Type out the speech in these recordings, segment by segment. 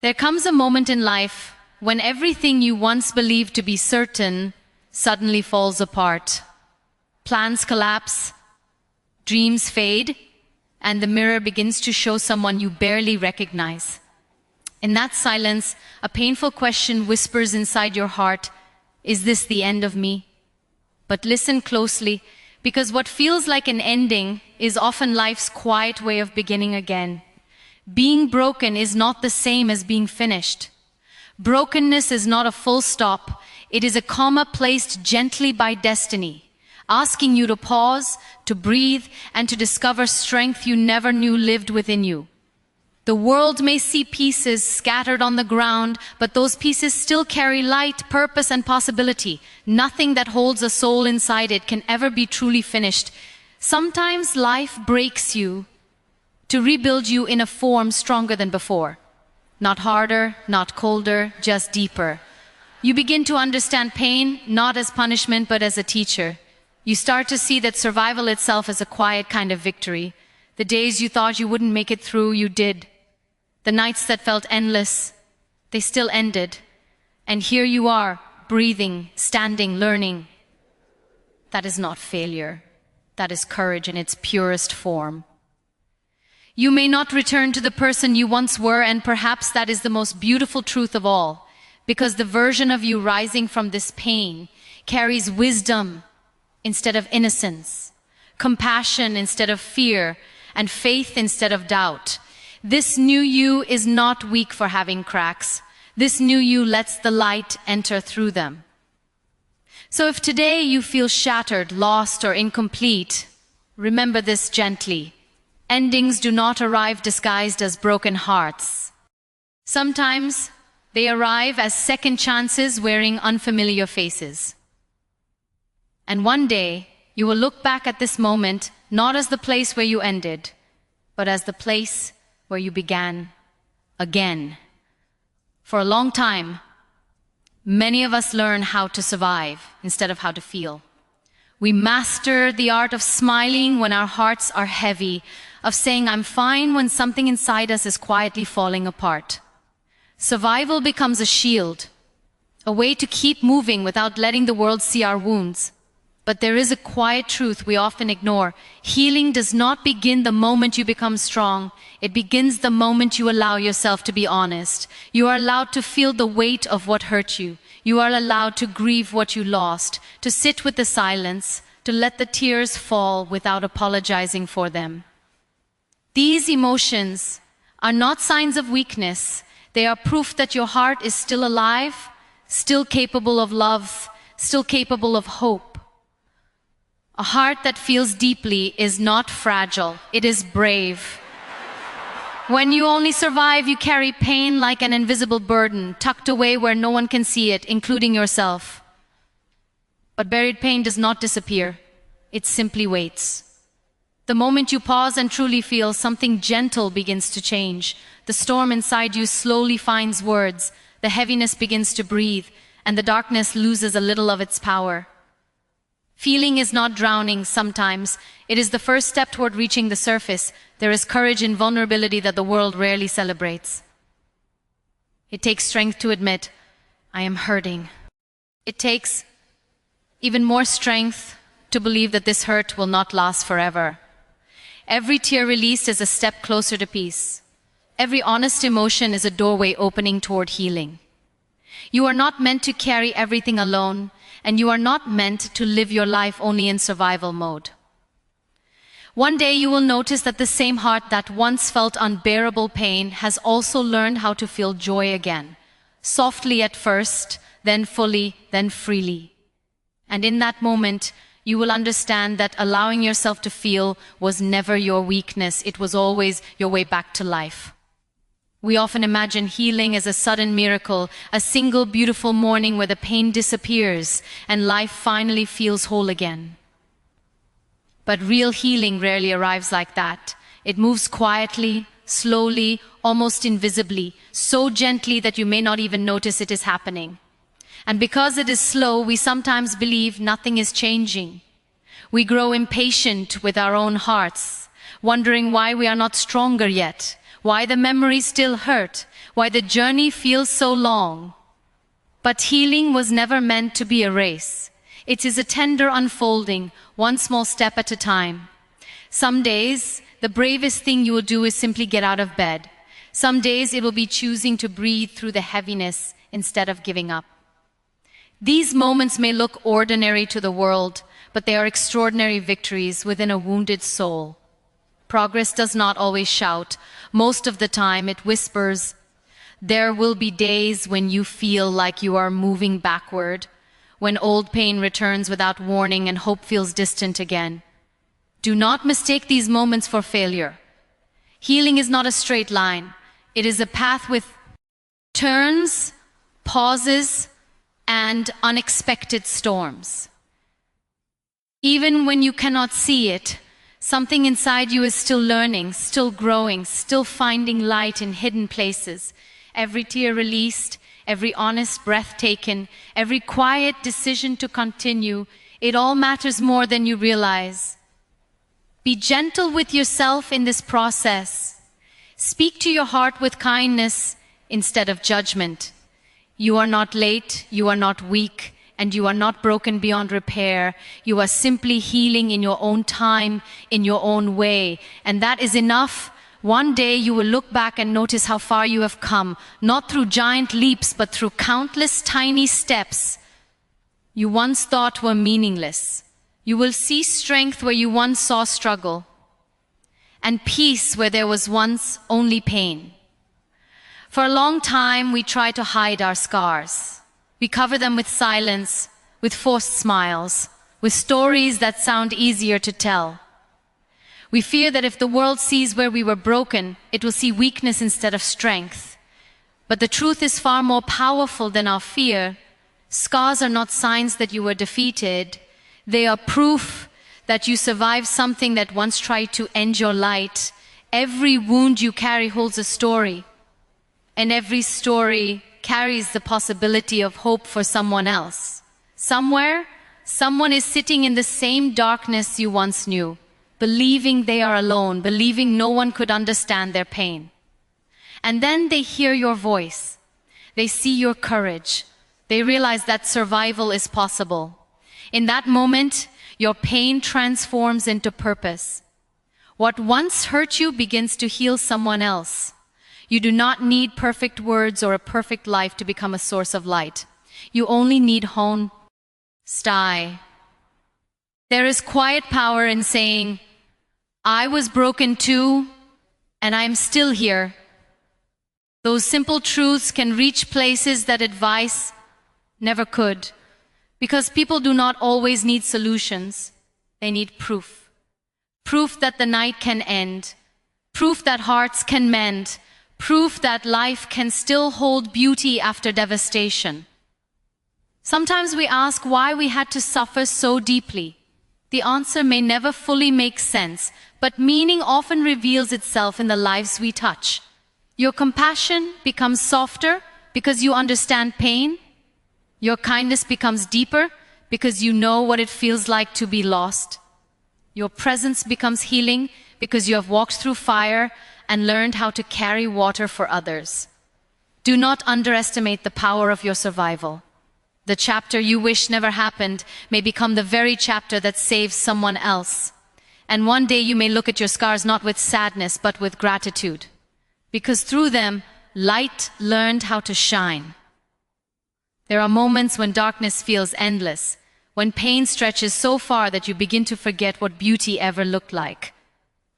There comes a moment in life when everything you once believed to be certain suddenly falls apart. Plans collapse, dreams fade, and the mirror begins to show someone you barely recognize. In that silence, a painful question whispers inside your heart, "Is this the end of me?" But listen closely, because what feels like an ending is often life's quiet way of beginning again. Being broken is not the same as being finished. Brokenness is not a full stop. It is a comma placed gently by destiny, asking you to pause, to breathe, and to discover strength you never knew lived within you. The world may see pieces scattered on the ground, but those pieces still carry light, purpose, and possibility. Nothing that holds a soul inside it can ever be truly finished. Sometimes life breaks you to rebuild you in a form stronger than before. Not harder, not colder, just deeper. You begin to understand pain, not as punishment, but as a teacher. You start to see that survival itself is a quiet kind of victory. The days you thought you wouldn't make it through, you did. The nights that felt endless, they still ended. And here you are, breathing, standing, learning. That is not failure. That is courage in its purest form. You may not return to the person you once were, and perhaps that is the most beautiful truth of all, because the version of you rising from this pain carries wisdom instead of innocence, compassion instead of fear, and faith instead of doubt. This new you is not weak for having cracks. This new you lets the light enter through them. So if today you feel shattered, lost, or incomplete, remember this gently. Endings do not arrive disguised as broken hearts. Sometimes they arrive as second chances wearing unfamiliar faces. And one day, you will look back at this moment not as the place where you ended, but as the place where you began again. For a long time, many of us learn how to survive instead of how to feel. We master the art of smiling when our hearts are heavy, of saying "I'm fine" when something inside us is quietly falling apart. Survival becomes a shield, a way to keep moving without letting the world see our wounds. But there is a quiet truth we often ignore. Healing does not begin the moment you become strong. It begins the moment you allow yourself to be honest. You are allowed to feel the weight of what hurt you. You are allowed to grieve what you lost, to sit with the silence, to let the tears fall without apologizing for them. These emotions are not signs of weakness. They are proof that your heart is still alive, still capable of love, still capable of hope. A heart that feels deeply is not fragile, it is brave. When you only survive, you carry pain like an invisible burden, tucked away where no one can see it, including yourself. But buried pain does not disappear, it simply waits. The moment you pause and truly feel, something gentle begins to change. The storm inside you slowly finds words, the heaviness begins to breathe, and the darkness loses a little of its power. Feeling is not drowning sometimes. It is the first step toward reaching the surface. There is courage in vulnerability that the world rarely celebrates. It takes strength to admit, "I am hurting." It takes even more strength to believe that this hurt will not last forever. Every tear released is a step closer to peace. Every honest emotion is a doorway opening toward healing. You are not meant to carry everything alone, and you are not meant to live your life only in survival mode. One day you will notice that the same heart that once felt unbearable pain has also learned how to feel joy again. Softly at first, then fully, then freely. And in that moment, you will understand that allowing yourself to feel was never your weakness. It was always your way back to life. We often imagine healing as a sudden miracle, a single beautiful morning where the pain disappears and life finally feels whole again. But real healing rarely arrives like that. It moves quietly, slowly, almost invisibly, so gently that you may not even notice it is happening. And because it is slow, we sometimes believe nothing is changing. We grow impatient with our own hearts, wondering why we are not stronger yet, why the memories still hurt, why the journey feels so long. But healing was never meant to be a race. It is a tender unfolding, one small step at a time. Some days, the bravest thing you will do is simply get out of bed. Some days it will be choosing to breathe through the heaviness instead of giving up. These moments may look ordinary to the world, but they are extraordinary victories within a wounded soul. Progress does not always shout. Most of the time it whispers. There will be days when you feel like you are moving backward, when old pain returns without warning and hope feels distant again. Do not mistake these moments for failure. Healing is not a straight line. It is a path with turns, pauses, and unexpected storms. Even when you cannot see it, something inside you is still learning, still growing, still finding light in hidden places. Every tear released, every honest breath taken, every quiet decision to continue, it all matters more than you realize. Be gentle with yourself in this process. Speak to your heart with kindness instead of judgment. You are not late, you are not weak, and you are not broken beyond repair. You are simply healing in your own time, in your own way, and that is enough. One day you will look back and notice how far you have come, not through giant leaps, but through countless tiny steps you once thought were meaningless. You will see strength where you once saw struggle, and peace where there was once only pain. For a long time, we try to hide our scars. We cover them with silence, with forced smiles, with stories that sound easier to tell. We fear that if the world sees where we were broken, it will see weakness instead of strength. But the truth is far more powerful than our fear. Scars are not signs that you were defeated. They are proof that you survived something that once tried to end your light. Every wound you carry holds a story, and every story carries the possibility of hope for someone else. Somewhere, someone is sitting in the same darkness you once knew, believing they are alone, believing no one could understand their pain. And then they hear your voice. They see your courage. They realize that survival is possible. In that moment, your pain transforms into purpose. What once hurt you begins to heal someone else. You do not need perfect words or a perfect life to become a source of light. You only need honesty. There is quiet power in saying, I was broken too, and I am still here. Those simple truths can reach places that advice never could, because people do not always need solutions. They need proof. Proof that the night can end. Proof that hearts can mend. Proof that life can still hold beauty after devastation. Sometimes we ask why we had to suffer so deeply. The answer may never fully make sense, but meaning often reveals itself in the lives we touch. Your compassion becomes softer because you understand pain. Your kindness becomes deeper because you know what it feels like to be lost. Your presence becomes healing because you have walked through fire and learned how to carry water for others. Do not underestimate the power of your survival. The chapter you wish never happened may become the very chapter that saves someone else. And one day you may look at your scars not with sadness, but with gratitude. Because through them, light learned how to shine. There are moments when darkness feels endless, when pain stretches so far that you begin to forget what beauty ever looked like.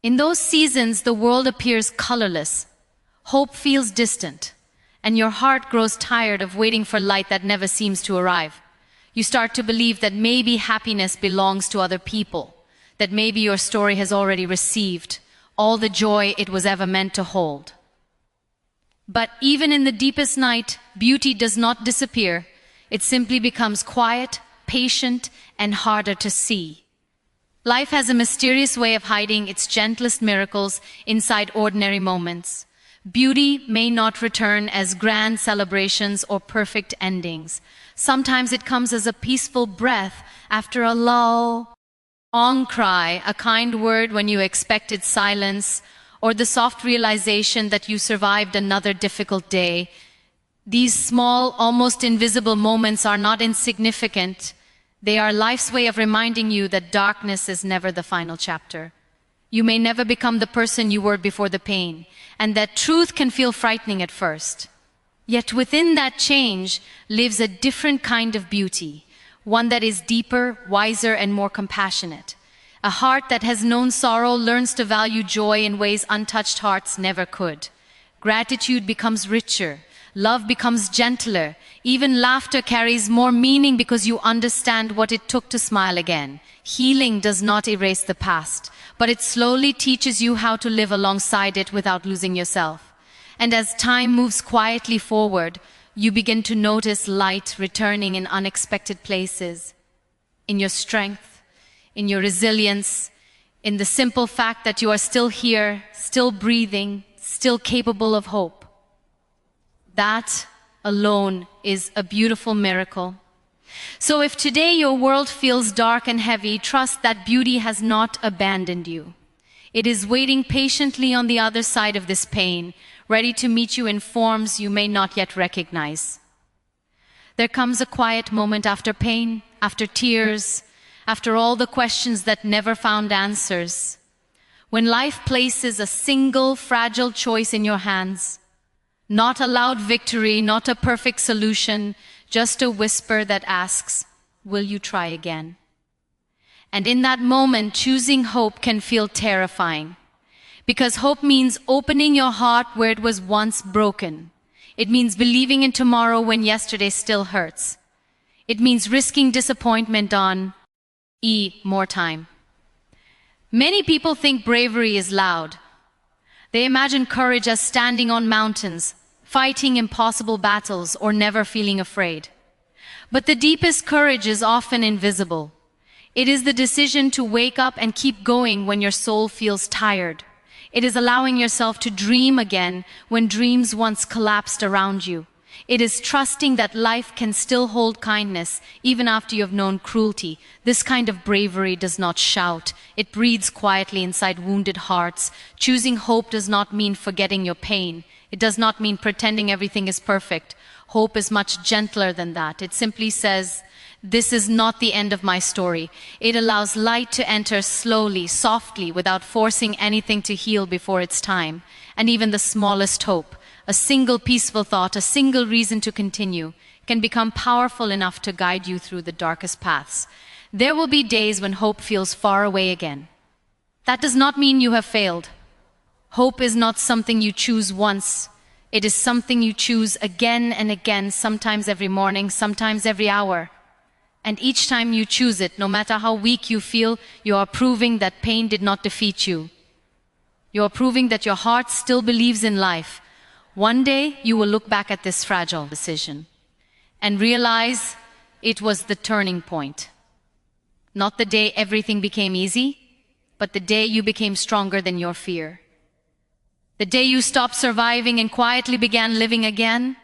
In those seasons, the world appears colorless. Hope feels distant. And your heart grows tired of waiting for light that never seems to arrive. You start to believe that maybe happiness belongs to other people, that maybe your story has already received all the joy it was ever meant to hold. But even in the deepest night, beauty does not disappear. It simply becomes quiet, patient, and harder to see. Life has a mysterious way of hiding its gentlest miracles inside ordinary moments. Beauty may not return as grand celebrations or perfect endings. Sometimes it comes as a peaceful breath after a lull, long cry, a kind word when you expected silence, or the soft realization that you survived another difficult day. These small, almost invisible moments are not insignificant. They are life's way of reminding you that darkness is never the final chapter. You may never become the person you were before the pain, and that truth can feel frightening at first. Yet within that change lives a different kind of beauty, one that is deeper, wiser, and more compassionate. A heart that has known sorrow learns to value joy in ways untouched hearts never could. Gratitude becomes richer. Love becomes gentler. Even laughter carries more meaning because you understand what it took to smile again. Healing does not erase the past, but it slowly teaches you how to live alongside it without losing yourself. And as time moves quietly forward, you begin to notice light returning in unexpected places. In your strength, in your resilience, in the simple fact that you are still here, still breathing, still capable of hope. That alone is a beautiful miracle. So if today your world feels dark and heavy, trust that beauty has not abandoned you. It is waiting patiently on the other side of this pain, ready to meet you in forms you may not yet recognize. There comes a quiet moment after pain, after tears, after all the questions that never found answers. When life places a single fragile choice in your hands, not a loud victory, not a perfect solution, just a whisper that asks, will you try again? And in that moment, choosing hope can feel terrifying. Because hope means opening your heart where it was once broken. It means believing in tomorrow when yesterday still hurts. It means risking disappointment on more time. Many people think bravery is loud. They imagine courage as standing on mountains, fighting impossible battles, or never feeling afraid. But the deepest courage is often invisible. It is the decision to wake up and keep going when your soul feels tired. It is allowing yourself to dream again when dreams once collapsed around you. It is trusting that life can still hold kindness even after you have known cruelty. This kind of bravery does not shout. It breathes quietly inside wounded hearts. Choosing hope does not mean forgetting your pain. It does not mean pretending everything is perfect. Hope is much gentler than that. It simply says, this is not the end of my story. It allows light to enter slowly, softly, without forcing anything to heal before its time. And even the smallest hope, a single peaceful thought, a single reason to continue, can become powerful enough to guide you through the darkest paths. There will be days when hope feels far away again. That does not mean you have failed. Hope is not something you choose once. It is something you choose again and again, sometimes every morning, sometimes every hour. And each time you choose it, no matter how weak you feel, you are proving that pain did not defeat you. You are proving that your heart still believes in life. One day, you will look back at this fragile decision and realize it was the turning point. Not the day everything became easy, but the day you became stronger than your fear. The day you stopped surviving and quietly began living again.